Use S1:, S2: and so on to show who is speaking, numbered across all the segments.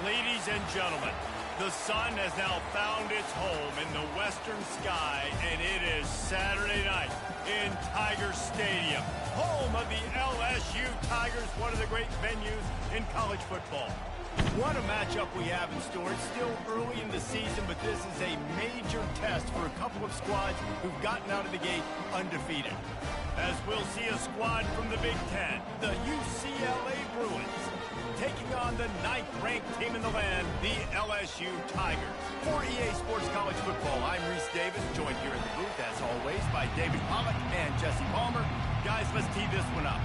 S1: Ladies and gentlemen, the sun has now found its home in the western sky, and it is Saturday night in Tiger Stadium, home of the LSU Tigers, one of the great venues in college football. What a matchup we have in store. It's still early in the season, but this is a major test for a couple of squads who've gotten out of the gate undefeated. As we'll see a squad from the Big Ten, the UCLA Bruins, taking on the 9th-ranked team in the land, the LSU Tigers. For EA Sports College Football, I'm Reese Davis, joined here in the booth, as always, by David Pollack and Jesse Palmer. Guys, let's tee this one up.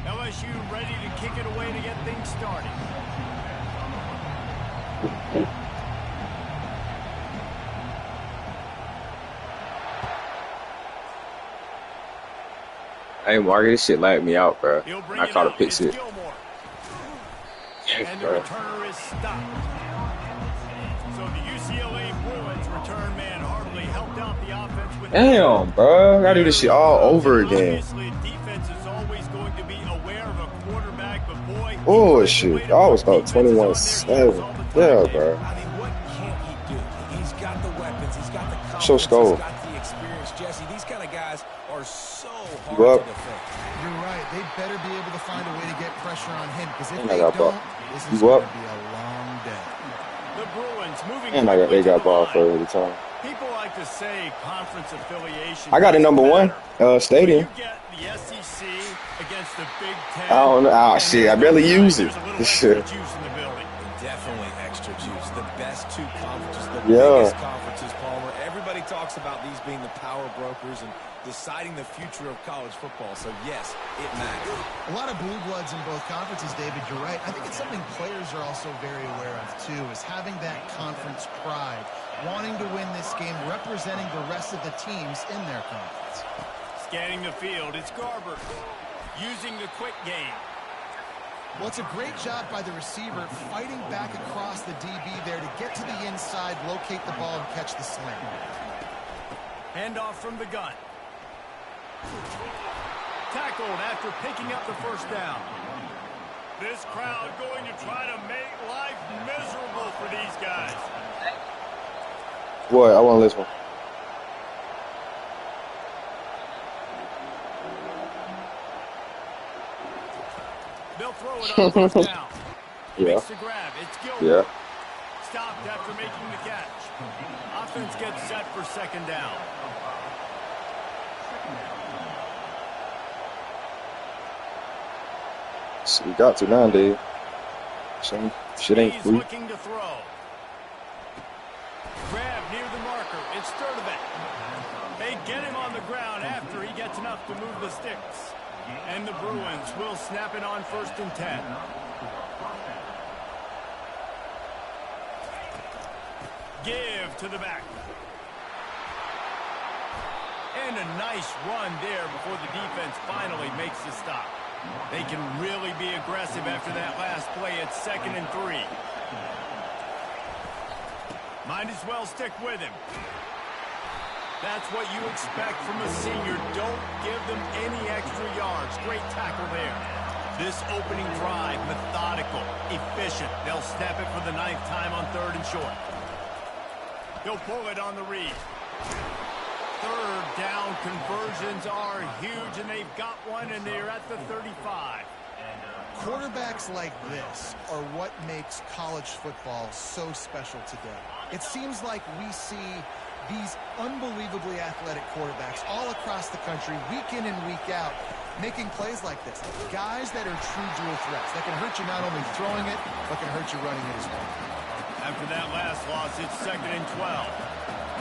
S1: LSU ready to kick it away to get things started.
S2: Hey, Mark, this shit lagged me out, bro. I caught a pick six.
S1: And the returner is stopped. So the UCLA Bruins return man hardly helped out the offense with.
S2: Damn, bro. I gotta do this shit all over again.
S1: Obviously, defense is always going to be aware of a quarterback, but boy.
S2: Oh, shit. I was about 21-7. Yeah, bro.
S3: I mean, what can't he do? He's got the weapons. He's got the confidence.
S2: So skull.
S3: He's got the experience. Jesse, these kind of guys are so hard
S2: You up?
S3: to defend.
S4: You're right. They better be able to find a way to get pressure on him, because if
S2: And
S4: they
S2: I got
S4: don't,
S2: ball.
S4: this
S2: You
S4: is going
S2: up?
S4: to be a long day.
S1: The Bruins moving
S2: And they got ball for every time.
S1: People like to say conference affiliation.
S2: I got the number one stadium.
S1: You get the SEC against the Big Ten.
S2: I don't know. Oh, shit. I barely use it.
S1: There's a little
S2: This
S1: extra
S2: shit.
S1: juice in the building.
S3: Definitely extra juice. The best two conferences, the
S2: Yeah.
S3: biggest conferences, Palmer. Everybody talks about these being the power brokers and deciding the future of college football. So, yes, it matters.
S4: A lot of blue bloods in both conferences, David. You're right. I think it's something players are also very aware of, too, is having that conference pride, wanting to win this game, representing the rest of the teams in their conference.
S1: Scanning the field, it's Garber using the quick game.
S4: Well, it's a great job by the receiver fighting back across the DB there to get to the inside, locate the ball, and catch the slant.
S1: Handoff from the gun. Tackled after picking up the first down. This crowd going to try to make life miserable for these guys.
S2: What? I want this one.
S1: They'll throw it on first down.
S2: Yeah.
S1: Makes the grab. It's Gilbert.
S2: Yeah.
S1: Stopped after making the catch. Offense gets set for second down.
S2: So we got to now, dude. Shit ain't
S1: He's
S2: free.
S1: looking to throw. Grab near the marker. It's Sturdivant. They get him on the ground after he gets enough to move the sticks. And the Bruins will snap it on 1st and 10. Give to the back. And a nice run there before the defense finally makes the stop. They can really be aggressive after that last play. It's 2nd and 3. Might as well stick with him. That's what you expect from a senior. Don't give them any extra yards. Great tackle there. This opening drive, methodical, efficient. They'll snap it for the 9th time on 3rd and short. He'll pull it on the read. 3rd down conversions are huge, and they've got one, and they're at the 35.
S4: Quarterbacks like this are what makes college football so special today. It seems like we see these unbelievably athletic quarterbacks all across the country, week in and week out, making plays like this. Guys that are true dual threats, that can hurt you not only throwing it, but can hurt you running it as well.
S1: After that last loss, it's 2nd and 12.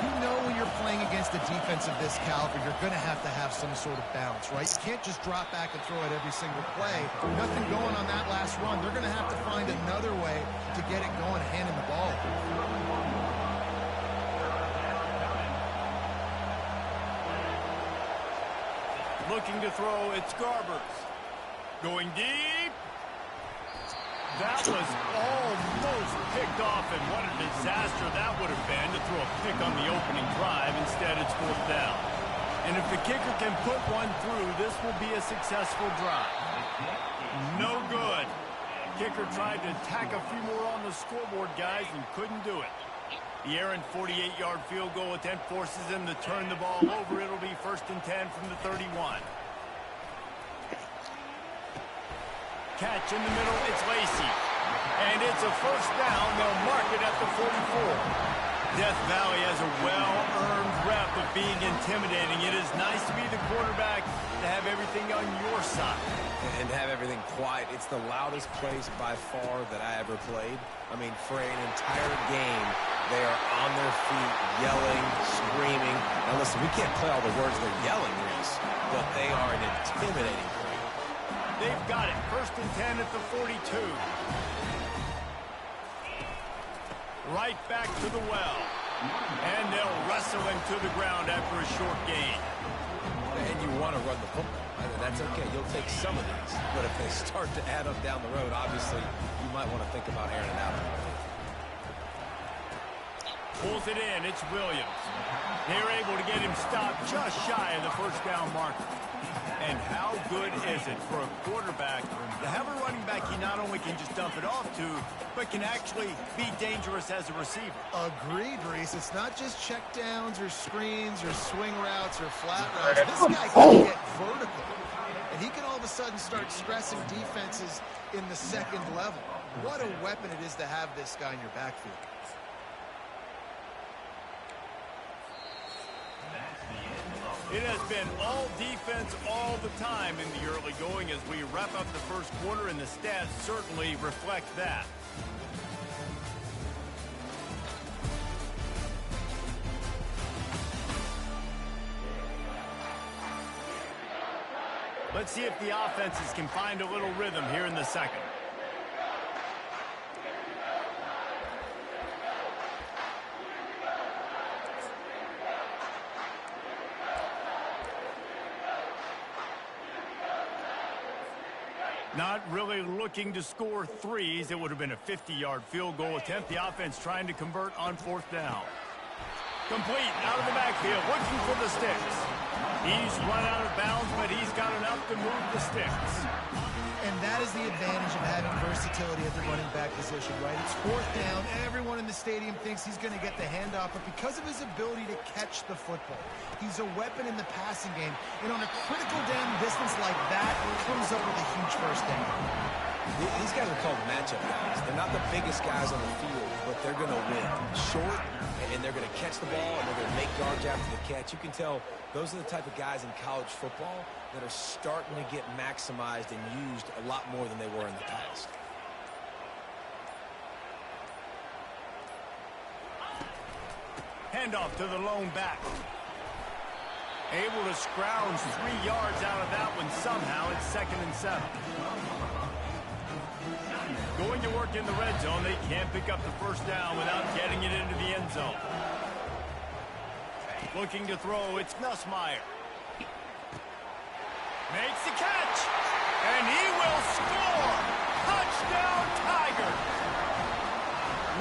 S4: You know when you're playing against a defense of this caliber, you're going to have some sort of balance, right? You can't just drop back and throw it every single play. Nothing going on that last run. They're going to have to find another way to get it going, handing the ball.
S1: Looking to throw, it's Garbers. Going deep. That was almost picked off, and what a disaster that would have been to throw a pick on the opening drive. Instead, it's 4th down. And if the kicker can put one through, this will be a successful drive. No good. Kicker tried to tack a few more on the scoreboard, guys, and couldn't do it. The errant 48-yard field goal attempt forces him to turn the ball over. It'll be 1st and 10 from the 31. Catch in the middle, it's Lacy. And it's a 1st down. They'll mark it at the 44. Death Valley has a well-earned rep of being intimidating. It is nice to be the quarterback, to have everything on your side.
S3: And to have everything quiet. It's the loudest place by far that I ever played. I mean, for an entire game, they are on their feet, yelling, screaming. Now listen, we can't play all the words they're yelling, Reese, but they are an intimidating crowd.
S1: They've got it. 1st and 10 at the 42. Right back to the well. And they'll wrestle him to the ground after a short gain.
S3: And you want to run the football. That's okay. You'll take some of these. But if they start to add up down the road, obviously, you might want to think about airing it out.
S1: Pulls it in. It's Williams. They're able to get him stopped just shy of the 1st down marker. And how good is it for a quarterback to have a running back he not only can just dump it off to, but can actually be dangerous as a receiver?
S4: Agreed, Reese. It's not just check downs or screens or swing routes or flat routes. This guy can get vertical. And he can all of a sudden start stressing defenses in the 2nd level. What a weapon it is to have this guy in your backfield.
S1: It has been all defense all the time in the early going as we wrap up the 1st quarter, and the stats certainly reflect that. Let's see if the offenses can find a little rhythm here in the 2nd. Not really looking to score threes. It would have been a 50-yard field goal attempt. The offense trying to convert on 4th down. Complete out of the backfield, looking for the sticks. He's run out of bounds, but he's got enough to move the sticks.
S4: And that is the advantage of having versatility at the running back position, right? It's 4th down. Everyone in the stadium thinks he's going to get the handoff, but because of his ability to catch the football, he's a weapon in the passing game. And on a critical down distance like that, comes up with a huge 1st down.
S3: These guys are called matchup guys. They're not the biggest guys on the field, but they're going to win. Short, and they're going to catch the ball, and they're going to make yards after the catch. You can tell those are the type of guys in college football that are starting to get maximized and used a lot more than they were in the past.
S1: Handoff to the lone back. Able to scrounge 3 yards out of that one somehow. It's 2nd and 7. Going to work in the red zone. They can't pick up the 1st down without getting it into the end zone. Looking to throw, it's Nussmeier. Makes the catch, and he will score! Touchdown, Tiger!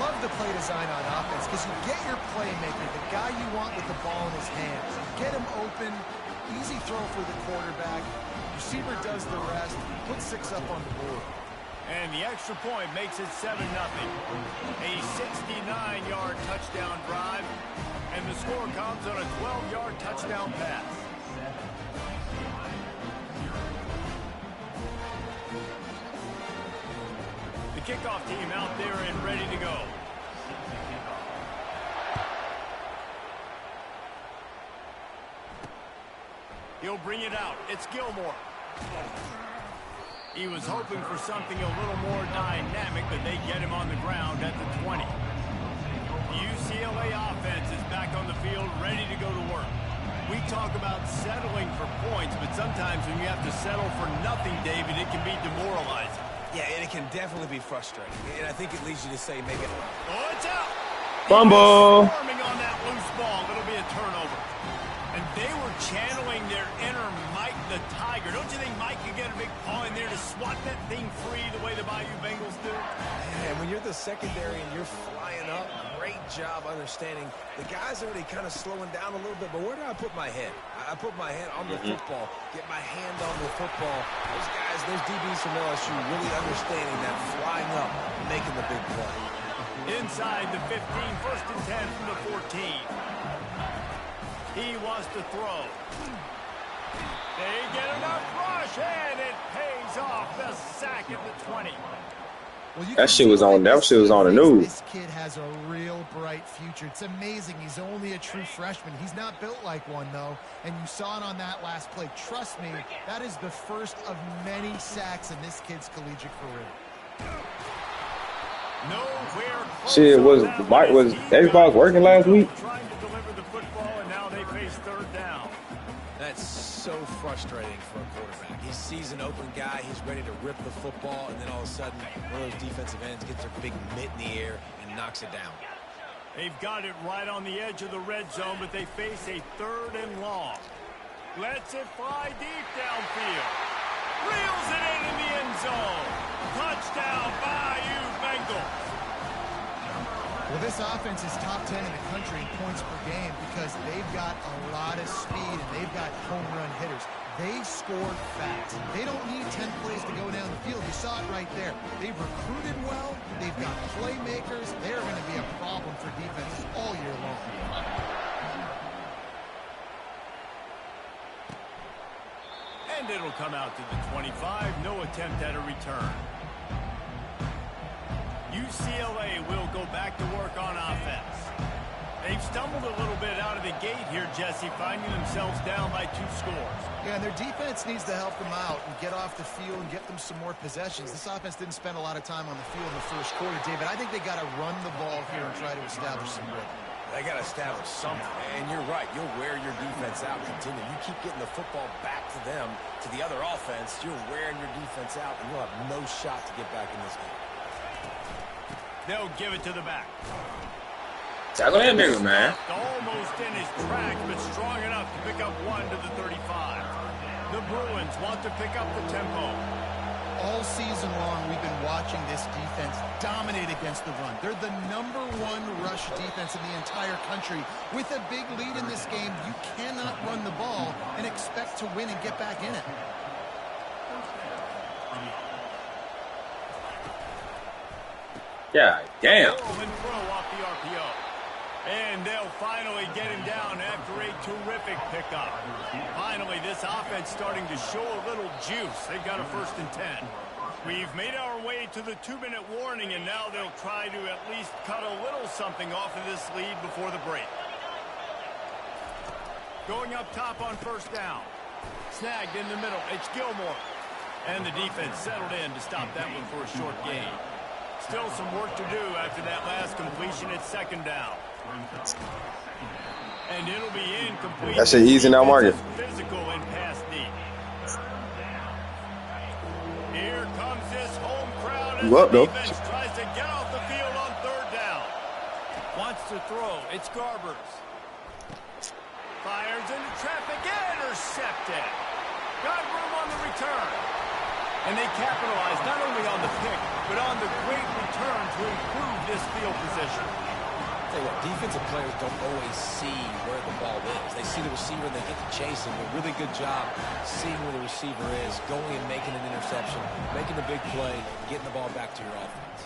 S4: Love the play design on offense because you get your playmaker, the guy you want with the ball in his hands. You get him open, easy throw for the quarterback. Receiver does the rest, put 6 up on the board.
S1: And the extra point makes it 7-0. A 69-yard touchdown drive, and the score comes on a 12-yard touchdown pass. The kickoff team out there and ready to go. He'll bring it out. It's Gilmore. He was hoping for something a little more dynamic, but they get him on the ground at the 20. The UCLA offense is back on the field, ready to go to work. We talk about settling for points, but sometimes when you have to settle for nothing, David, it can be demoralizing.
S3: Yeah, and it can definitely be frustrating. And I think it leads you to say maybe...
S1: Oh, it's out!
S2: Fumble!
S1: Swarming on that loose ball. It'll be a turnover. And they were channeling their inner Mike the Tiger. Don't you think Mike could get a big paw in there to swat that thing free the way the Bayou Bengals do?
S3: And when you're the the secondary and you're flying up, great job understanding. The guys are already kind of slowing down a little bit, but where do I put my head? I put my head on the football, get my hand on the football. Those guys, those DBs from LSU really understanding that flying up, making the big play.
S1: Inside the 15, 1st and 10 from the 14. He wants to throw. They get enough rush, and it pays off. The sack at the 20.
S4: Well,
S2: That shit was on the news.
S4: This kid has a real bright future. It's amazing. He's only a true freshman. He's not built like one, though, and you saw it on that last play. Trust me, that is the first of many sacks in this kid's collegiate career.
S2: Shit, was Xbox working last week?
S1: Trying to deliver the football, and now they face 3rd down.
S3: That's so frustrating for a quarterback. He sees an open guy, he's ready to rip the football, and then all of a sudden, one of those defensive ends gets their big mitt in the air and knocks it down.
S1: They've got it right on the edge of the red zone, but they face a 3rd and long. Lets it fly deep downfield. Reels it in the end zone. Touchdown, Bayou Bengals.
S4: Well, this offense is top 10 in the country in points per game because they've got a lot of speed and they've got home run hitters. They scored fast. They don't need 10 plays to go down the field. You saw it right there. They've recruited well. They've got playmakers. They're going to be a problem for defenses all year long.
S1: And it'll come out to the 25. No attempt at a return. UCLA will go back to work on offense. They've stumbled a little bit out of the gate here, Jesse, finding themselves down by 2 scores.
S4: Yeah, and their defense needs to help them out and get off the field and get them some more possessions. This offense didn't spend a lot of time on the field in the first quarter, David. I think they got to run the ball here and try to establish some rhythm.
S3: They got to establish something. And you're right. You'll wear your defense out continue. You keep getting the football back to them, to the other offense, you're wearing your defense out, and you'll have no shot to get back in this game.
S1: They'll give it to the back.
S2: Tackle that nigga, man.
S1: Almost in his tracks, but strong enough to pick up 1 to the 35. The Bruins want to pick up the tempo.
S4: All season long, we've been watching this defense dominate against the run. They're the #1 rush defense in the entire country. With a big lead in this game, you cannot run the ball and expect to win and get back in it.
S2: Yeah, damn.
S1: And throw off the RPO. And they'll finally get him down after a terrific pickup. Finally, this offense starting to show a little juice. They've got a 1st and 10. We've made our way to the 2-minute warning, and now they'll try to at least cut a little something off of this lead before the break. Going up top on 1st down. Snagged in the middle. It's Gilmore. And the defense settled in to stop that one for a short gain. Still some work to do after that last completion at 2nd down. And it'll be incomplete.
S2: That shit easy now, Marcus.
S1: Physical and pass deep. Here comes this home crowd as
S2: You up,
S1: the
S2: though?
S1: defense tries to get off the field on 3rd down. Wants to throw. It's Garbers. Fires into traffic. Intercepted. Got room on the return. And they capitalize not only on the pick, but on the great return to improve this field position.
S3: Tell you what, defensive players don't always see where the ball is. They see the receiver and they get to chase him. A really good job seeing where the receiver is, going and making an interception, making the big play, getting the ball back to your offense.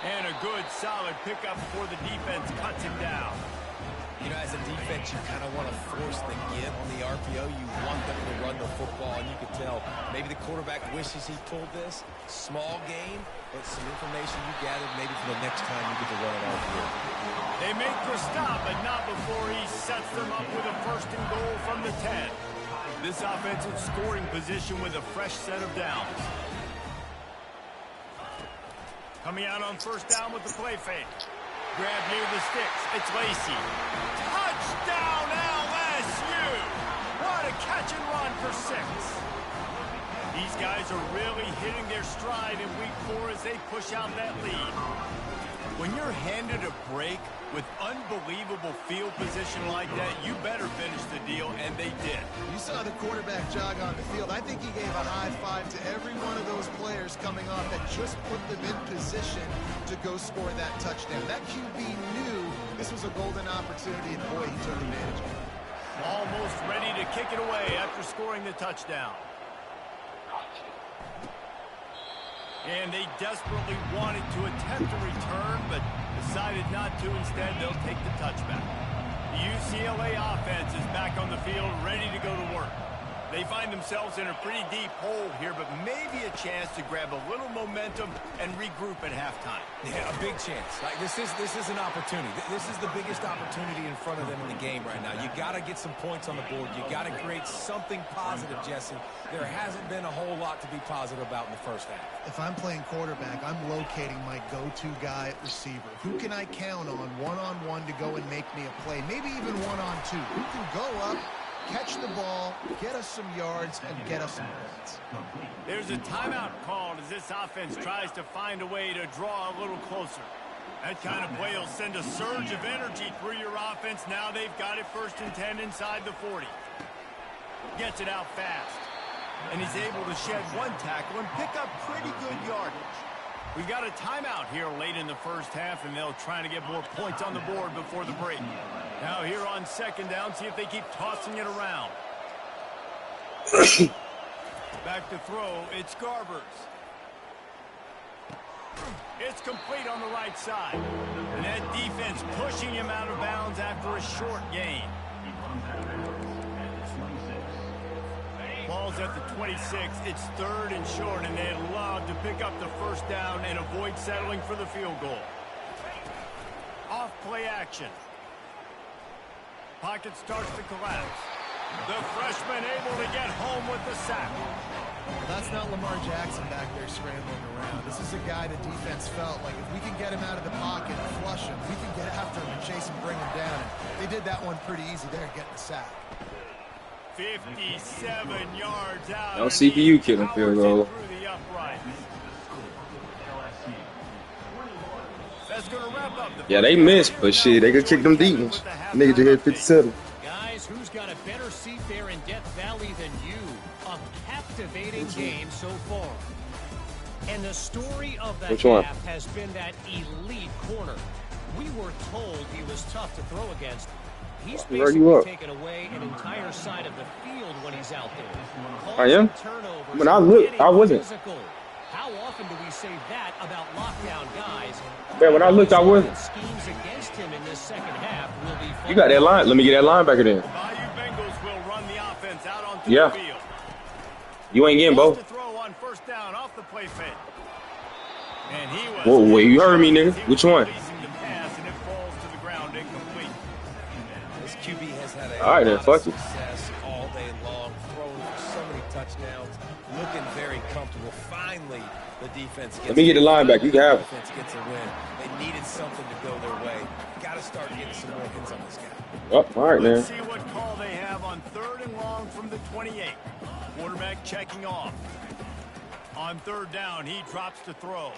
S1: And a good, solid pickup before the defense cuts him down.
S3: You know, as a defense, you kind of want to force the give on the RPO. You want them to run the football, and you can tell maybe the quarterback wishes he pulled this. Small game, but some information you gathered maybe for the next time you get to run an RPO.
S1: They make the stop, but not before he sets them up with a 1st and goal from the 10. This offensive scoring position with a fresh set of downs. Coming out on 1st down with the play fake. Grab near the sticks. It's Lacey. Touchdown, LSU! What a catch and run for 6. These guys are really hitting their stride in week 4 as they push out that lead. When you're handed a break with unbelievable field position like that, you better finish the deal, and they did.
S4: You saw the quarterback jog on the field. I think he gave a high five to every one of those players coming off that just put them in position to go score that touchdown. That QB knew this was a golden opportunity, and boy, he took advantage of it.
S1: Almost ready to kick it away after scoring the touchdown. And they desperately wanted to attempt a return, but decided not to. Instead, they'll take the touchback. The UCLA offense is back on the field, ready to go to work. They find themselves in a pretty deep hole here, but maybe a chance to grab a little momentum and regroup at halftime.
S3: Yeah, a big chance. Like this is an opportunity. This is the biggest opportunity in front of them in the game right now. You got to get some points on the board. You got to create something positive, Jesse. There hasn't been a whole lot to be positive about in the first half.
S4: If I'm playing quarterback, I'm locating my go-to guy at receiver. Who can I count on one-on-one to go and make me a play? Maybe even one-on-two. Who can go up, catch the ball, get us some yards, and get us some points.
S1: There's a timeout called as this offense tries to find a way to draw a little closer. That kind of play will send a surge of energy through your offense. Now they've got it 1st and 10 inside the 40. Gets it out fast. And he's able to shed one tackle and pick up pretty good yardage. We've got a timeout here late in the first half, and they'll try to get more points on the board before the break. Now here on 2nd down, see if they keep tossing it around. Back to throw, it's Garbers. It's complete on the right side. And that defense pushing him out of bounds after a short gain. Ball's at the 26. It's 3rd and short, and they'd love to pick up the 1st down and avoid settling for the field goal. Off play action. Pocket starts to collapse. The freshman able to get home with the sack.
S4: Well, that's not Lamar Jackson back there scrambling around. This is a guy the defense felt like if we can get him out of the pocket and flush him, we can get after him and chase him, bring him down. And they did that one pretty easy there, getting the sack.
S1: 57 yards out.
S2: No CPU killing field goal.
S1: That's going to wrap up the
S2: Yeah, they missed, but shit, they could kick them deep ones. Nigga just hit 57.
S5: Guys, who's got a better seat there in Death Valley than you? A captivating game so far. And the story of the half has been that elite corner. We were told he was tough to throw against. He's basically taken away an entire side of the field when he's out there.
S2: I am? When I looked, I wasn't.
S5: How often do we say that about lockdown guys?
S2: Man, when I looked, I wasn't.
S5: Schemes against him in this second half will be fun.
S2: You got that line. Let me get that linebacker then.
S1: Bayou Bengals will run the offense out onto
S2: the
S1: field.
S2: You ain't getting both.
S1: To throw on 1st down off the play fake. And he was
S2: Whoa, wait, you heard me, nigga. Which one?
S3: QB has had a
S2: all right, then, fuck
S3: success all day long, throwing for so many touchdowns, looking very comfortable. Finally, the defense gets
S2: Let me get the linebacker. You can have it.
S3: Defense gets a win. They needed something to go their way. Got to start getting some more hits on this guy.
S2: Oh, all right, man.
S1: Let's see what call they have on 3rd and long from the 28. Quarterback checking off. On 3rd down, he drops to throw.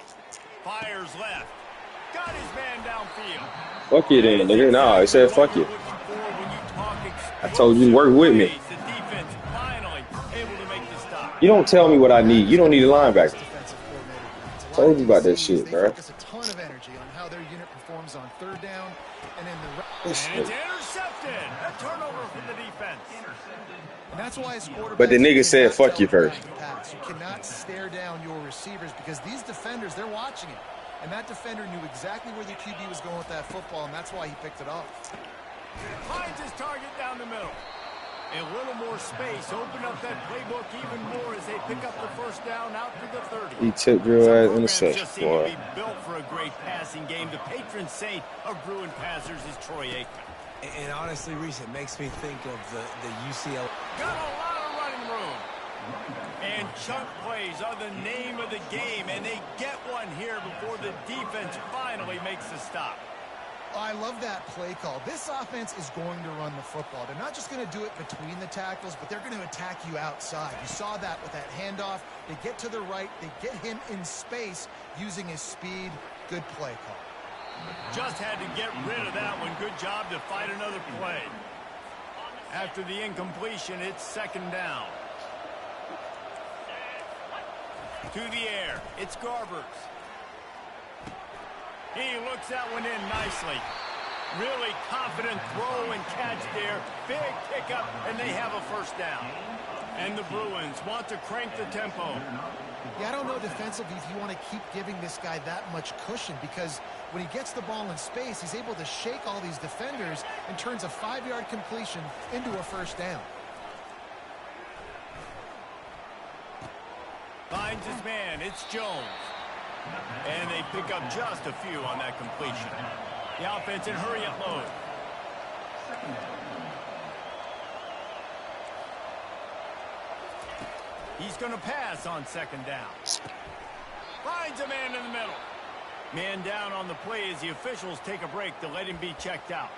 S1: Fires left. Got his man downfield.
S2: Fuck you then, nigga. Nah, I said fuck you. I told you to work with me. You don't tell me what I need. You don't need a linebacker. I told you about that shit, bro.
S4: A ton of energy on how their unit performs on 3rd down and in the
S1: and it's intercepted. A turnover from the defense.
S4: And that's why his quarterback.
S2: But the nigga said fuck you first.
S4: You cannot stare down your receivers because these defenders, they're watching it. And that defender knew exactly where the QB was going with that football, and that's why he picked it off.
S1: Finds his target down the middle. A little more space. Open up that playbook even more as they pick up the 1st down out to the 30.
S2: He took real ass interception, boy.
S1: Built for a great passing game. The patron saint of Bruin passers is Troy Aikman.
S3: And honestly, Reese, it makes me think of the UCLA.
S1: Got a lot of running room. And chunk plays are the name of the game, and they get one here before the defense finally makes the stop.
S4: Oh, I love that play call. This offense is going to run the football. They're not just going to do it between the tackles, but they're going to attack you outside. You saw that with that handoff. They get to the right. They get him in space using his speed. Good play call.
S1: Just had to get rid of that one. Good job to fight another play. After the incompletion, it's second down. To the air. It's Garbers. He looks that one in nicely. Really confident throw and catch there. Big pickup, and they have a first down. And the Bruins want to crank the tempo.
S4: Yeah, I don't know defensively if you want to keep giving this guy that much cushion, because when he gets the ball in space, he's able to shake all these defenders and turns a 5-yard completion into a first down.
S1: Finds his man. It's Jones. And they pick up just a few on that completion. The offense in hurry-up mode. He's going to pass on second down. Finds a man in the middle. Man down on the play as the officials take a break to let him be checked out.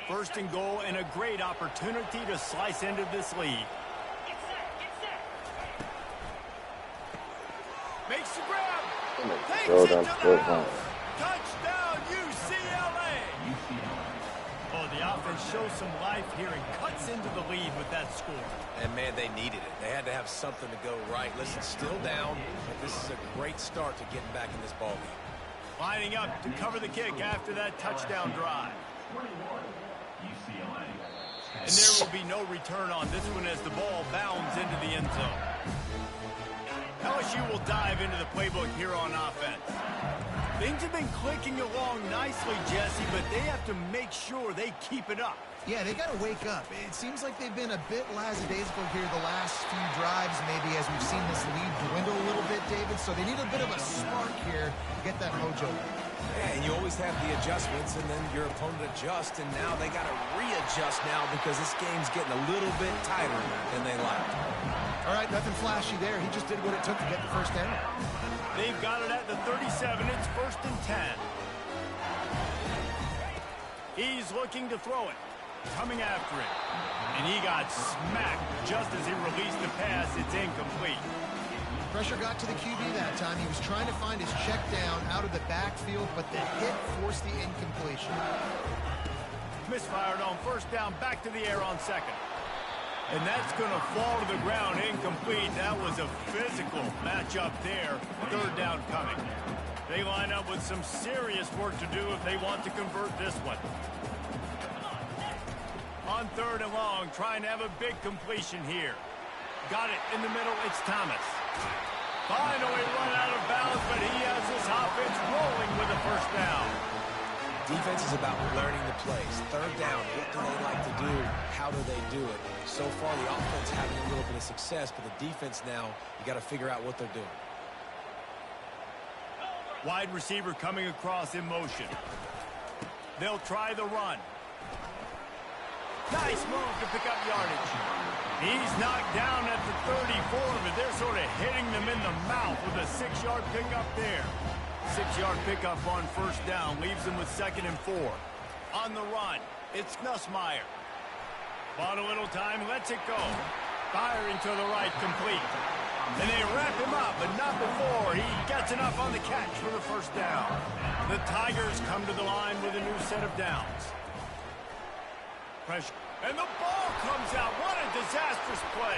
S1: First and goal, and a great opportunity to slice into this lead. Makes the grab. Takes it to the house. Touchdown, UCLA. Oh, the offense shows some life here and cuts into the lead with that score.
S3: And, man, they needed it. They had to have something to go right. Listen, still down, but this is a great start to getting back in this ballgame.
S1: Lining up to cover the kick after that touchdown drive. And there will be no return on this one as the ball bounds into the end zone. LSU will dive into the playbook here on offense. Things have been clicking along nicely, Jesse, but they have to make sure they keep it up.
S4: Yeah, they got to wake up. It seems like they've been a bit lackadaisical here the last few drives, maybe, as we've seen this lead dwindle a little bit, David. So they need a bit of a spark here to get that mojo.
S3: Yeah, and you always have the adjustments, and then your opponent adjusts, and now they got to readjust now because this game's getting a little bit tighter than they like.
S4: All right, nothing flashy there. He just did what it took to get the first down.
S1: They've got it at the 37. It's first and 10. He's looking to throw it. Coming after it. And he got smacked just as he released the pass. It's incomplete.
S4: Pressure got to the QB that time. He was trying to find his check down out of the backfield, but the hit forced the incompletion.
S1: Misfired on first down, back to the air on second. And that's going to fall to the ground, incomplete. That was a physical matchup there. Third down coming. They line up with some serious work to do if they want to convert this one. On third and long, trying to have a big completion here. Got it in the middle, it's Thomas. Finally run out of bounds, but he has this offense rolling with a first down.
S3: Defense is about learning the plays. Third down, what do they like to do? How do they do it? So far, the offense having a little bit of success, but the defense now, you got to figure out what they're doing.
S1: Wide receiver coming across in motion. They'll try the run. Nice move to pick up yardage. He's knocked down at the 34, but they're sort of hitting them in the mouth with a 6-yard pickup there. 6-yard pickup on first down leaves them with second and 4. On the run, it's Nussmeier. Bought a little time, lets it go. Firing to the right, complete. And they wrap him up, but not before he gets enough on the catch for the first down. The Tigers come to the line with a new set of downs. Pressure. And the ball comes out. What a disastrous play.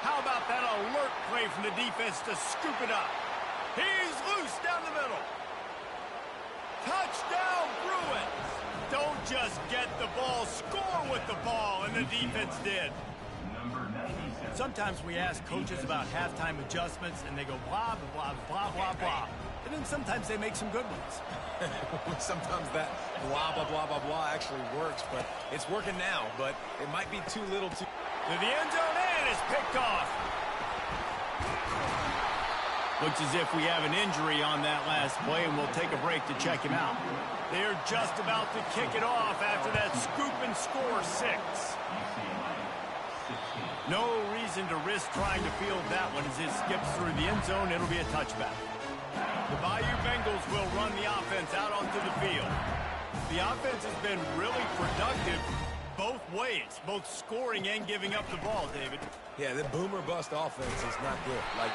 S1: How about that alert play from the defense to scoop it up? He's loose down the middle. Touchdown, Bruins. Don't just get the ball, score with the ball, and the defense did. Sometimes we ask coaches about halftime adjustments, and they go blah, blah, blah, blah, blah. And then sometimes they make some good ones.
S3: Sometimes that blah, blah, blah, blah, blah actually works, but it's working now, but it might be too little too...
S1: To the end zone, and it's picked off. Looks as if we have an injury on that last play, and we'll take a break to check him out. They're just about to kick it off after that scoop and score 6. No reason to risk trying to field that one as it skips through the end zone. It'll be a touchback. The Bayou Bengals will run the offense out onto the field. The offense has been really productive both ways, both scoring and giving up the ball, David.
S3: Yeah, the boomer bust offense is not good. Like,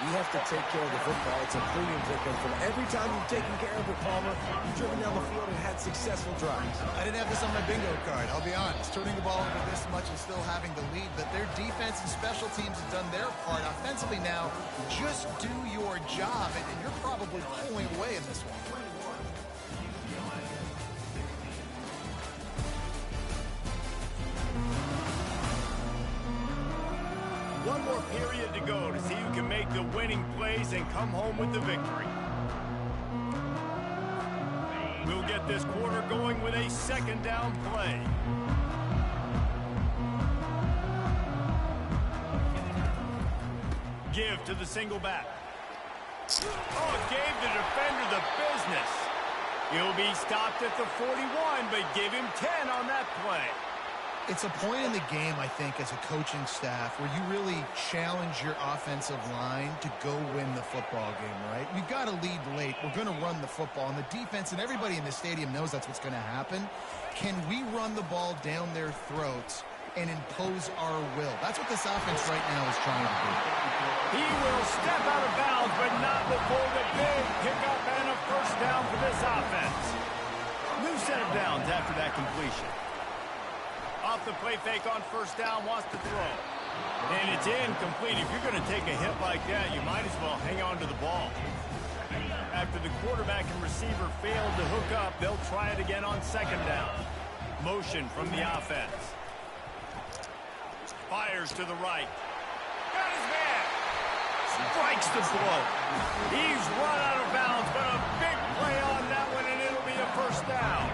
S3: you have to take care of the football. It's a premium taken from every time you've taken care of it, Palmer. You've driven down the field and had successful drives.
S4: I didn't have this on my bingo card, I'll be honest. Turning the ball over this much and still having the lead, but their defense and special teams have done their part. Offensively now, just do your job, and you're probably pulling away in this one.
S1: One more period to go to see who can make the winning plays and come home with the victory. We'll get this quarter going with a second down play. Give to the single back. Oh, gave the defender the business. He'll be stopped at the 41, but give him 10 on that play.
S4: It's a point in the game, I think, as a coaching staff where you really challenge your offensive line to go win the football game, right? We've got to lead late. We're going to run the football. And the defense and everybody in the stadium knows that's what's going to happen. Can we run the ball down their throats and impose our will? That's what this offense right now is trying to do.
S1: He will step out of bounds, but not before the big pickup and a first down for this offense. New set of downs after that completion. Off the play fake on first down, wants to throw. And it's incomplete. If you're going to take a hit like that, you might as well hang on to the ball. After the quarterback and receiver failed to hook up, they'll try it again on second down. Motion from the offense. Fires to the right. Got his man. Strikes the blow. He's run out of bounds, but a big play on that one, and it'll be a first down.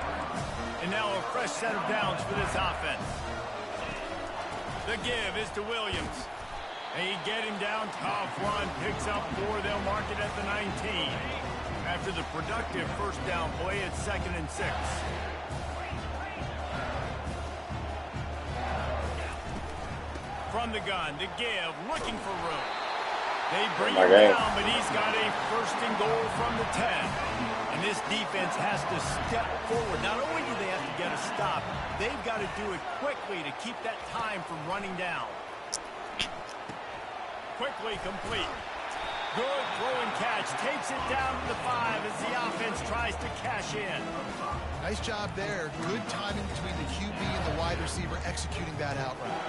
S1: And now a fresh set of downs for this offense. The give is to Williams. They get him down, tough run, picks up 4. They'll mark it at the 19. After the productive first down play, it's 2nd and 6. From the gun, the give, looking for room. They bring him down, but he's got a first and goal from the 10. And this defense has to step forward. Not only do they have to get a stop, they've got to do it quickly to keep that time from running down. Quickly complete. Good throw and catch. Takes it down to the 5 as the offense tries to cash in.
S4: Nice job there. Good timing between the QB and the wide receiver executing that out route.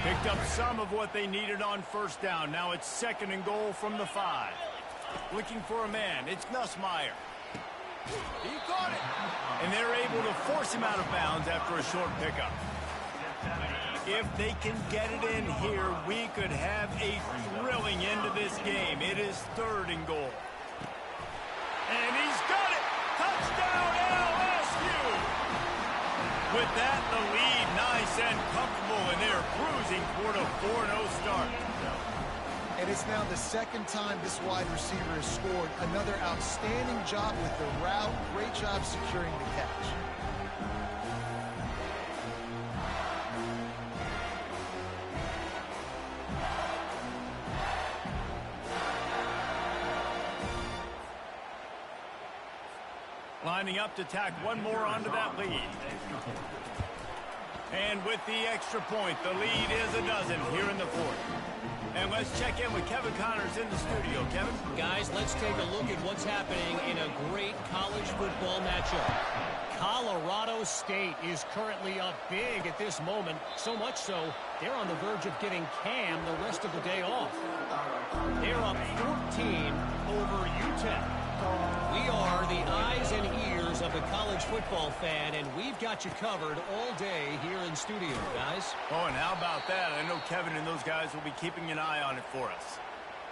S1: Picked up some of what they needed on first down. Now it's 2nd and goal from the 5. Looking for a man. It's Nussmeier. He caught it. And they're able to force him out of bounds after a short pickup. If they can get it in here, we could have a thrilling end to this game. It is 3rd and goal. And he's got it. Touchdown LSU. With that, the lead nice and comfortable, and they're cruising toward a 4-0 start.
S4: And it's now the 2nd time this wide receiver has scored. Another outstanding job with the route. Great job securing the catch.
S1: Lining up to tack one more onto that lead. And with the extra point, the lead is a dozen here in the 4th. And let's check in with Kevin Connors in the studio. Kevin?
S5: Guys, let's take a look at what's happening in a great college football matchup. Colorado State is currently up big at this moment, so much so they're on the verge of giving Cam the rest of the day off. They're up 14 over UTEP. We are the eyes and ears of the college football fan, and we've got you covered all day here in studio, guys.
S1: Oh, and how about that? I know Kevin and those guys will be keeping an eye on it for us.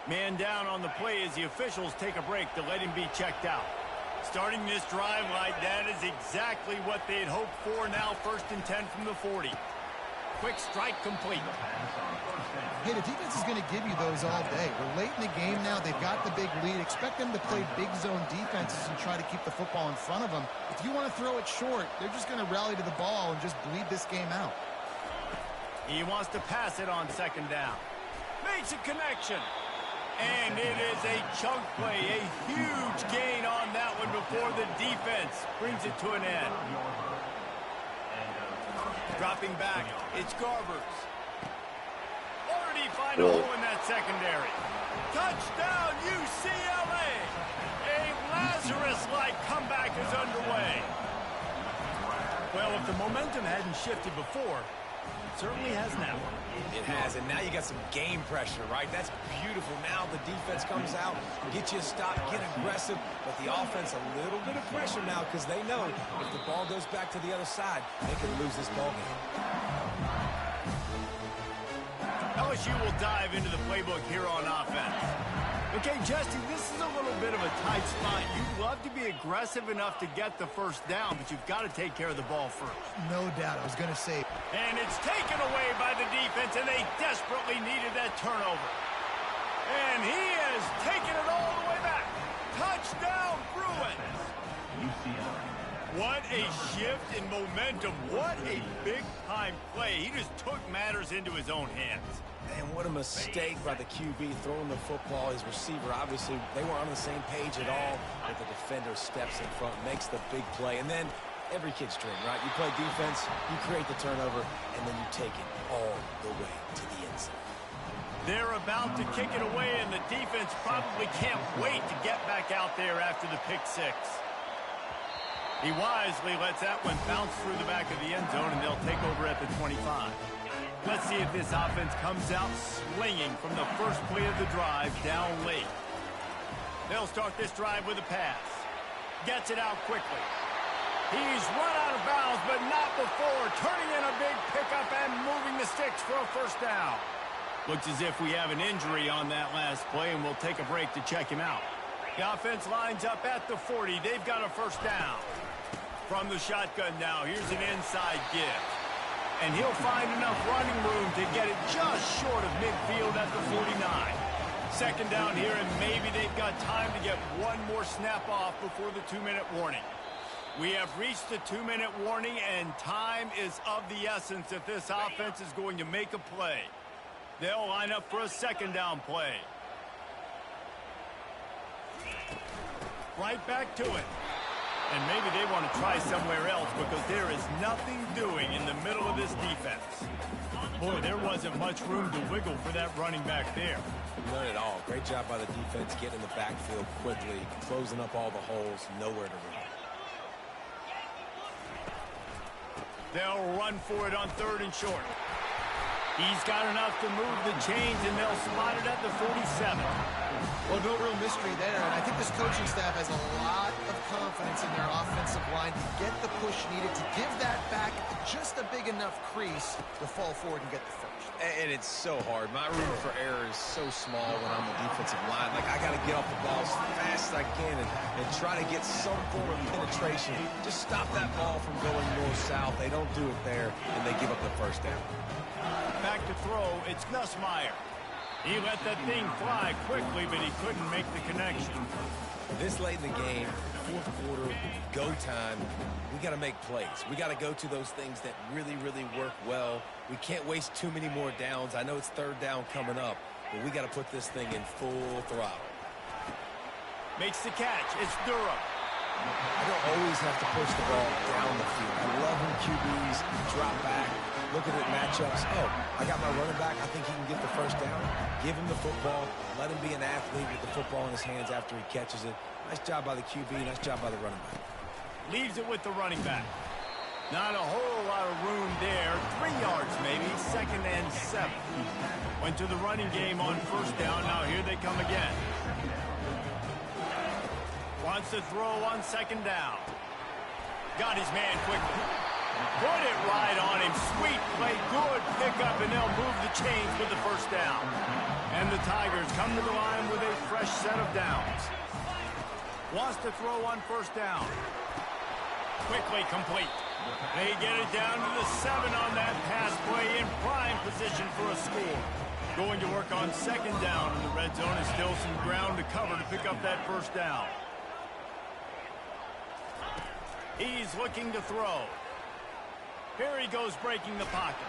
S1: Man down on the play as the officials take a break to let him be checked out. Starting this drive like that is exactly what they'd hoped for. Now 1st and 10 from the 40. Quick strike complete.
S4: Hey, the defense is going to give you those all day. We're late in the game now. They've got the big lead. Expect them to play big zone defenses and try to keep the football in front of them. If you want to throw it short, they're just going to rally to the ball and just bleed this game out.
S1: He wants to pass it on 2nd down. Makes a connection. And it is a chunk play, a huge gain on that one before the defense brings it to an end. Dropping back, it's Garbers. Already find a hole in that secondary. Touchdown, UCLA! A Lazarus-like comeback is underway. Well, if the momentum hadn't shifted before, it certainly has now.
S3: It has, and now you got some game pressure, right? That's beautiful. Now the defense comes out, get you a stop, get aggressive, but the offense a little bit of pressure now because they know if the ball goes back to the other side, they can lose this ball game.
S1: LSU will dive into the playbook here on offense. Okay, Justin, this is a little bit of a tight spot. You'd love to be aggressive enough to get the first down, but you've got to take care of the ball first.
S4: No doubt. I was going to say.
S1: And it's taken away by the defense, and they desperately needed that turnover. And he has taken it all the way back. Touchdown, Bruins. What a shift in momentum. What a big-time play. He just took matters into his own hands.
S3: And what a mistake by the QB throwing the football. His receiver, obviously, they weren't on the same page at all, but the defender steps in front, makes the big play. And then every kid's dream, right? You play defense, you create the turnover, and then you take it all the way to the end zone.
S1: They're about to kick it away, and the defense probably can't wait to get back out there after the pick six. He wisely lets that one bounce through the back of the end zone, and they'll take over at the 25. Let's see if this offense comes out swinging from the first play of the drive down late. They'll start this drive with a pass. Gets it out quickly. He's run out of bounds, but not before turning in a big pickup and moving the sticks for a first down. Looks as if we have an injury on that last play, and we'll take a break to check him out. The offense lines up at the 40. They've got a first down. From the shotgun now, here's an inside give. And he'll find enough running room to get it just short of midfield at the 49. Second down here, and maybe they've got time to get one more snap off before the 2-minute warning. We have reached the 2-minute warning, and time is of the essence if this offense is going to make a play. They'll line up for a second down play. Right back to it. And maybe they want to try somewhere else because there is nothing doing in the middle of this defense. Boy, there wasn't much room to wiggle for that running back there.
S3: None at all. Great job by the defense getting in the backfield quickly, closing up all the holes, nowhere to run.
S1: They'll run for it on 3rd and short. He's got enough to move the chains, and they'll spot it at the 47.
S4: Well, no real mystery there, and I think this coaching staff has a lot of confidence in their offensive line to get the push needed to give that back just a big enough crease to fall forward and get the first.
S3: And it's so hard. My room for error is so small when I'm the defensive line. Like, I got to get off the ball as fast as I can and try to get some form of penetration. Just stop that ball from going north-south. They don't do it there, and they give up the first down.
S1: Back to throw, it's Nussmeier. He let that thing fly quickly, but he couldn't make the connection.
S3: This late in the game, 4th quarter, go time, we got to make plays. We got to go to those things that really, really work well. We can't waste too many more downs. I know it's 3rd down coming up, but we got to put this thing in full throttle.
S1: Makes the catch. It's Durham.
S3: I don't always have to push the ball down the field. I love when QBs drop back, look at it matchups. Oh, I got my running back. I think he can get the first down. Give him the football. Let him be an athlete with the football in his hands after he catches it. Nice job by the QB. Nice job by the running back.
S1: Leaves it with the running back. Not a whole lot of room there. 3 yards maybe. 2nd and 7. Went to the running game on 1st down. Now here they come again. Wants to throw on 2nd down. Got his man quickly. Put it right on him. Sweet play. Good pickup, and they'll move the chains with the first down. And the Tigers come to the line with a fresh set of downs. Wants to throw on 1st down. Quickly complete. They get it down to the 7 on that pass play in prime position for a score. Going to work on 2nd down in the red zone, and still some ground to cover to pick up that 1st down. He's looking to throw. Here he goes breaking the pocket.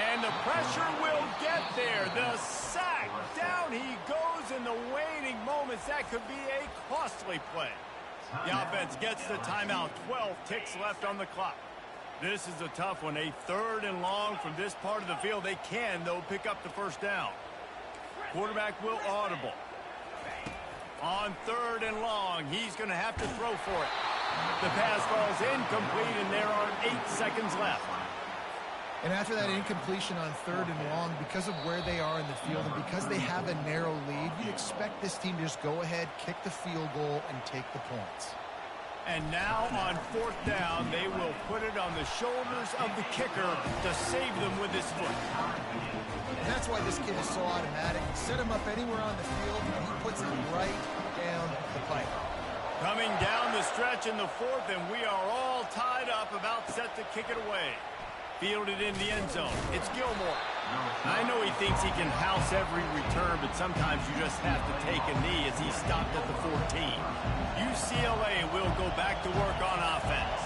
S1: And the pressure will get there. The sack. Down he goes in the waning moments. That could be a costly play. The offense gets the timeout. 12 ticks left on the clock. This is a tough one. A 3rd and long from this part of the field. They can, though, pick up the first down. Quarterback will audible. On 3rd and long, he's going to have to throw for it. The pass falls incomplete, and there are 8 seconds left.
S4: And after that incompletion on 3rd and long, because of where they are in the field and because they have a narrow lead, you'd expect this team to just go ahead, kick the field goal, and take the points.
S1: And now on 4th down, they will put it on the shoulders of the kicker to save them with his foot.
S4: And that's why this kid is so automatic. Set him up anywhere on the field, and he puts it right down the pipe.
S1: Coming down the stretch in the 4th, and we are all tied up, about set to kick it away. Fielded in the end zone. It's Gilmore. I know he thinks he can house every return, but sometimes you just have to take a knee as he stopped at the 14. UCLA will go back to work on offense.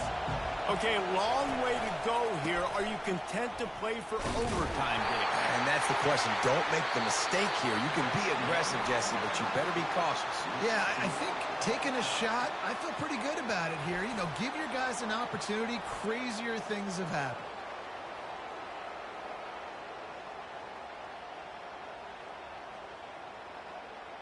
S1: Okay, long way to go here. Are you content to play for overtime, Dave?
S3: And that's the question. Don't make the mistake here. You can be aggressive, Jesse, but you better be cautious.
S4: Yeah, I think taking a shot, I feel pretty good about it here. You know, give your guys an opportunity. Crazier things have happened.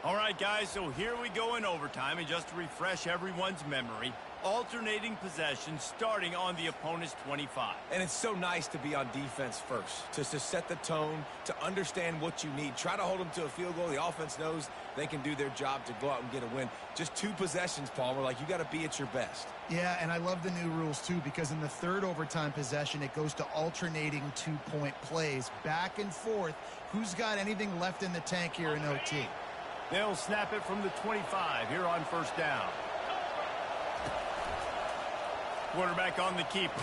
S1: All right, guys, so here we go in overtime, and just to refresh everyone's memory, alternating possession starting on the opponent's 25.
S3: And it's so nice to be on defense first, to set the tone, to understand what you need. Try to hold them to a field goal. The offense knows they can do their job to go out and get a win. Just 2 possessions, Palmer, like you got to be at your best.
S4: Yeah, and I love the new rules, too, because in the 3rd overtime possession, it goes to alternating 2-point plays, back and forth. Who's got anything left in the tank here in OT?
S1: They'll snap it from the 25 here on 1st down. Quarterback on the keeper.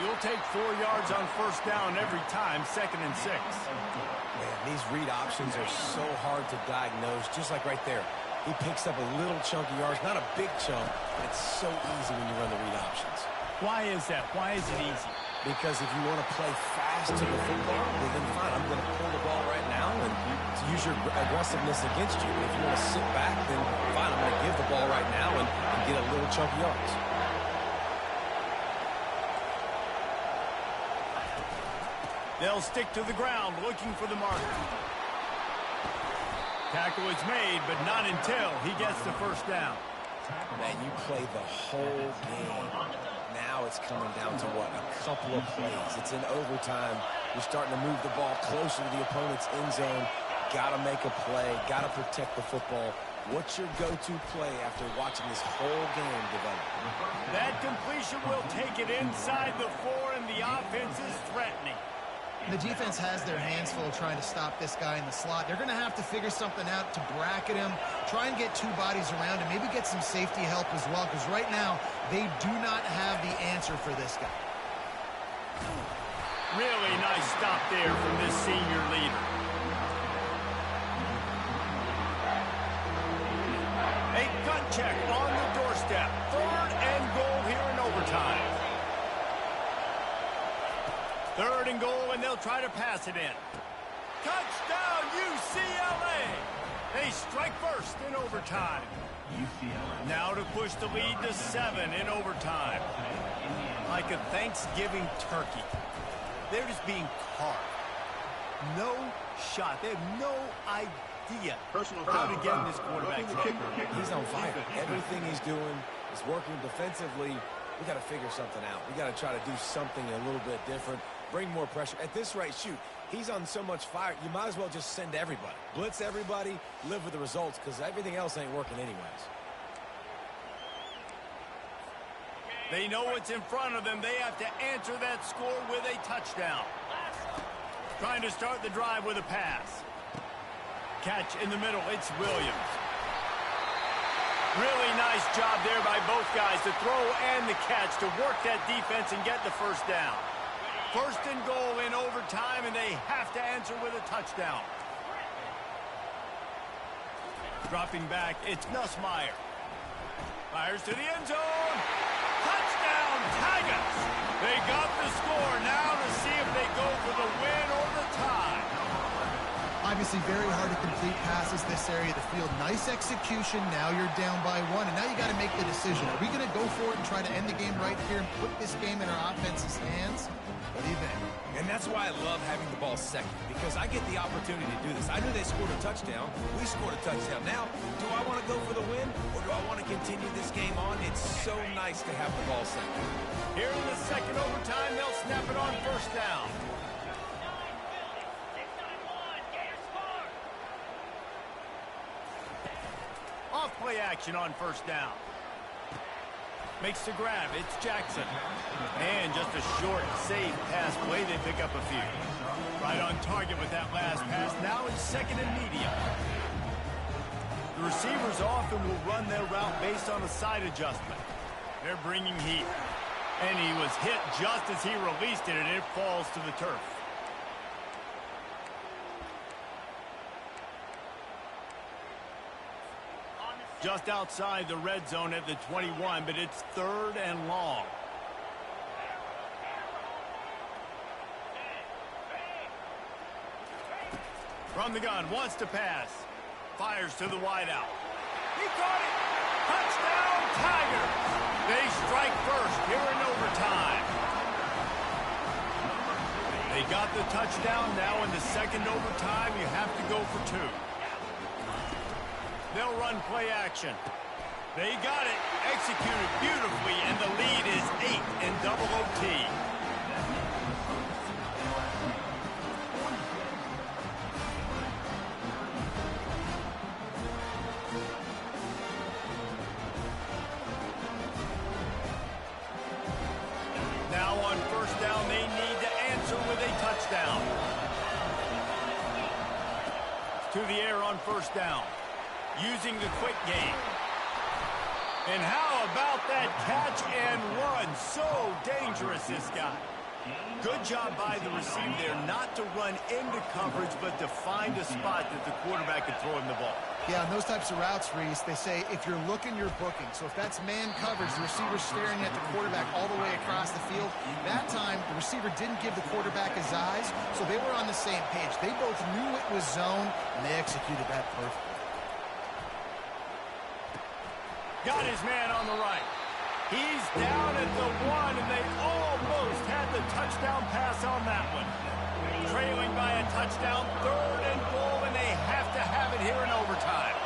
S1: You'll take 4 yards on 1st down every time, 2nd and 6.
S3: Man, these read options are so hard to diagnose, just like right there. He picks up a little chunk of yards, not a big chunk, but it's so easy when you run the read options.
S1: Why is that? Why is it easy?
S3: Because if you want to play fast to the football, well, then fine, I'm going to pull the ball right now and use your aggressiveness against you. If you want to sit back, then fine, I'm going to give the ball right now and get a little chunk of yards.
S1: They'll stick to the ground looking for the marker. Tackle is made, but not until he gets the 1st down.
S3: Man, you play the whole game. Now it's coming down to what? A couple of plays. It's in overtime. You're starting to move the ball closer to the opponent's end zone. Got to make a play. Got to protect the football. What's your go-to play after watching this whole game develop?
S1: That completion will take it inside the 4, and the offense is threatening.
S4: The defense has their hands full trying to stop this guy in the slot. They're going to have to figure something out to bracket him, try and get 2 bodies around him, maybe get some safety help as well, because right now they do not have the answer for this guy.
S1: Really nice stop there from this senior leader. A gun check on the doorstep. 3rd and goal here in overtime. 3rd and goal, and they'll try to pass it in. Touchdown, UCLA! They strike first in overtime. Now to push the lead to 7 in overtime. Like a Thanksgiving turkey. They're just being carved. No shot. They have no idea how to get in this quarterback's head.
S3: He's on fire. Everything he's doing is working defensively. We got to figure something out. We got to try to do something a little bit different. Bring more pressure. At this rate, shoot, he's on so much fire, you might as well just send everybody. Blitz everybody, live with the results, because everything else ain't working anyways.
S1: They know what's in front of them. They have to answer that score with a touchdown. Trying to start the drive with a pass. Catch in the middle. It's Williams. Really nice job there by both guys, the throw and the catch, to work that defense and get the 1st down. 1st and goal in overtime, and they have to answer with a touchdown. Dropping back, it's Nussmeier. Fires to the end zone. Touchdown, Tigers. They got the score now to see if they go for the win or the tie.
S4: Obviously, very hard to complete passes this area of the field. Nice execution. Now you're down by 1, and now you got to make the decision. Are we going to go for it and try to end the game right here and put this game in our offense's hands? What do you think?
S3: And that's why I love having the ball second, because I get the opportunity to do this. I knew they scored a touchdown. We scored a touchdown. Now, do I want to go for the win, or do I want to continue this game on? It's so nice to have the ball second.
S1: Here in the second overtime, they'll snap it on first down. Off play action on first down. Makes the grab. It's Jackson. And just a short, safe pass play. They pick up a few. Right on target with that last pass. Now it's second and medium. The receivers often will run their route based on a side adjustment. They're bringing heat. And he was hit just as he released it, and it falls to the turf. Just outside the red zone at the 21, but it's third and long. From the gun, wants to pass. Fires to the wideout. He caught it! Touchdown, Tigers! They strike first here in overtime. They got the touchdown. Now in the second overtime, you have to go for 2. They'll run play action. They got it. Executed beautifully, and the lead is 8 in double OT. Now on first down, they need to answer with a touchdown. To the air on first down. Using the quick game. And how about that catch and run? So dangerous, this guy. Good job by the receiver there not to run into coverage, but to find a spot that the quarterback could throw him the ball.
S4: Yeah, on those types of routes, Reese, they say if you're looking, you're booking. So if that's man coverage, the receiver's staring at the quarterback all the way across the field. That time, the receiver didn't give the quarterback his eyes, so they were on the same page. They both knew it was zone, and they executed that perfectly.
S1: Got his man on the right. He's down at the 1, and they almost had the touchdown pass on that one. Trailing by a touchdown, third and goal, and they have to have it here in overtime.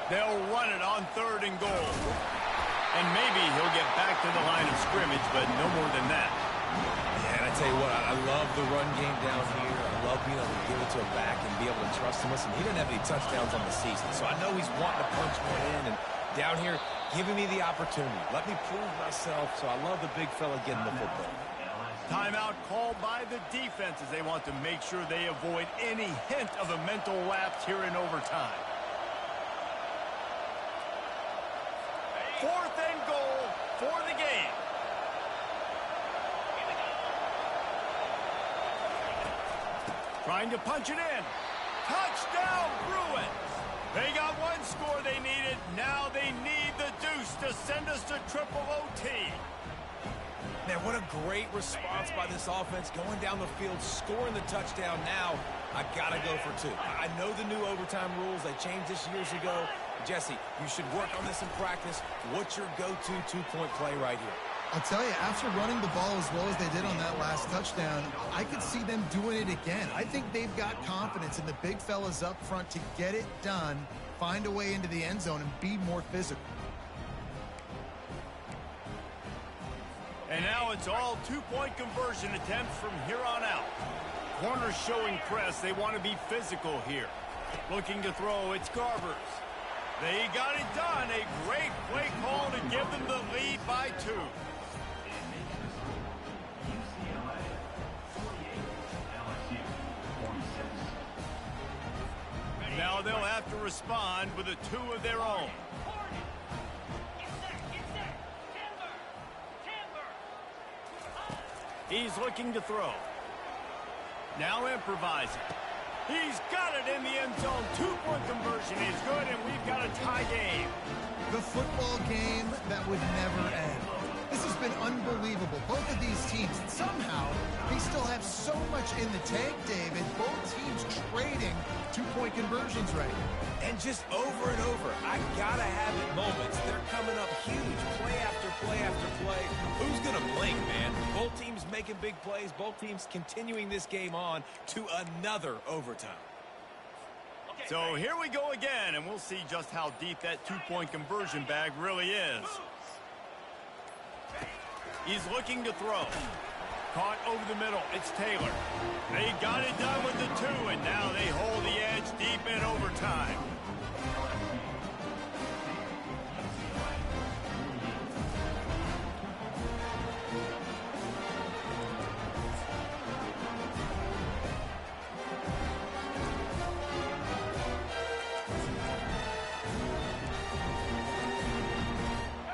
S1: They'll run it on third and goal. And maybe he'll get back to the line of scrimmage, but no more than that.
S3: Yeah, and I tell you what, I love the run game down here. I love being able to give it to a back and be able to trust him. Listen, he didn't have any touchdowns on the season, so I know he's wanting to punch one in. And down here, giving me the opportunity. Let me prove myself, so I love the big fella getting the football.
S1: Timeout called by the defense as they want to make sure they avoid any hint of a mental lapse here in overtime. Fourth and goal for the game. Trying to punch it in. Touchdown, Bruins. They got one score they needed. Now they need the deuce to send us to triple OT.
S3: Man, what a great response by this offense. Going down the field, scoring the touchdown. Now, I got to go for 2. I know the new overtime rules. They changed this years ago. Jesse, you should work on this in practice. What's your go-to two-point play right here?
S4: I'll tell you, after running the ball as well as they did on that last touchdown, I could see them doing it again. I think they've got confidence in the big fellas up front to get it done, find a way into the end zone, and be more physical.
S1: And now it's all two-point conversion attempts from here on out. Corners showing press. They want to be physical here. Looking to throw, it's Garbers. They got it done. A great play call to give them the lead by 2. Now they'll have to respond with a 2 of their own. He's looking to throw. Now improvising. He's got it in the end zone. 2-point conversion is good, and we've got a tie game.
S4: The football game that would never end. This has been unbelievable. Both of these teams, somehow, they still have so much in the tank, David. Both teams trading 2-point conversions right now.
S3: And just over and over, I gotta have it moments. They're coming up huge, play after play after play. Who's gonna blink, man? Both teams making big plays, both teams continuing this game on to another overtime.
S1: So here we go again, and we'll see just how deep that 2-point conversion bag really is. He's looking to throw. Caught over the middle. It's Taylor. They got it done with the 2, and now they hold the edge deep in overtime.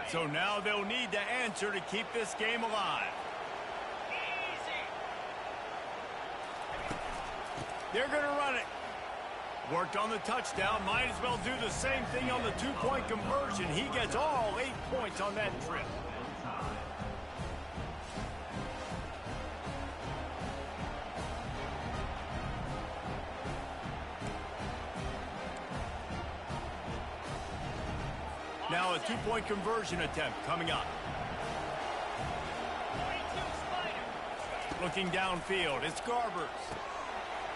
S1: So now they'll need to answer to keep this game alive. They're going to run it. Worked on the touchdown. Might as well do the same thing on the 2-point conversion. He gets all 8 points on that trip. Now a 2-point conversion attempt coming up. Looking downfield, it's Garbers.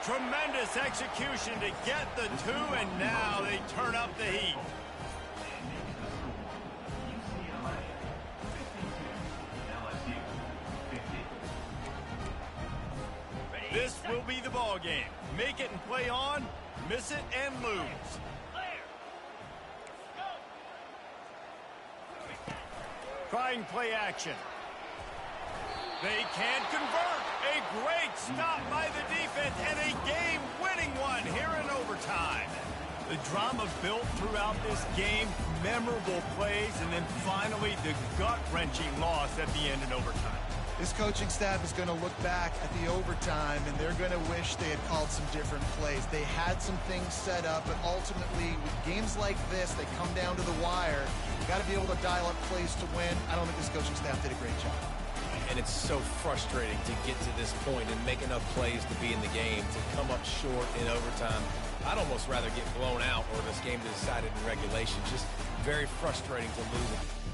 S1: Tremendous execution to get the 2, and now they turn up the heat. This will be the ball game. Make it and play on, miss it and lose. Trying play action. They can't convert. A great stop by the defense and a game-winning one here in overtime. The drama built throughout this game, memorable plays, and then finally the gut-wrenching loss at the end in overtime.
S4: This coaching staff is going to look back at the overtime, and they're going to wish they had called some different plays. They had some things set up, but ultimately, with games like this, they come down to the wire. You got to be able to dial up plays to win. I don't think this coaching staff did a great job.
S3: And it's so frustrating to get to this point and make enough plays to be in the game, to come up short in overtime. I'd almost rather get blown out or this game decided in regulation. Just very frustrating to lose it.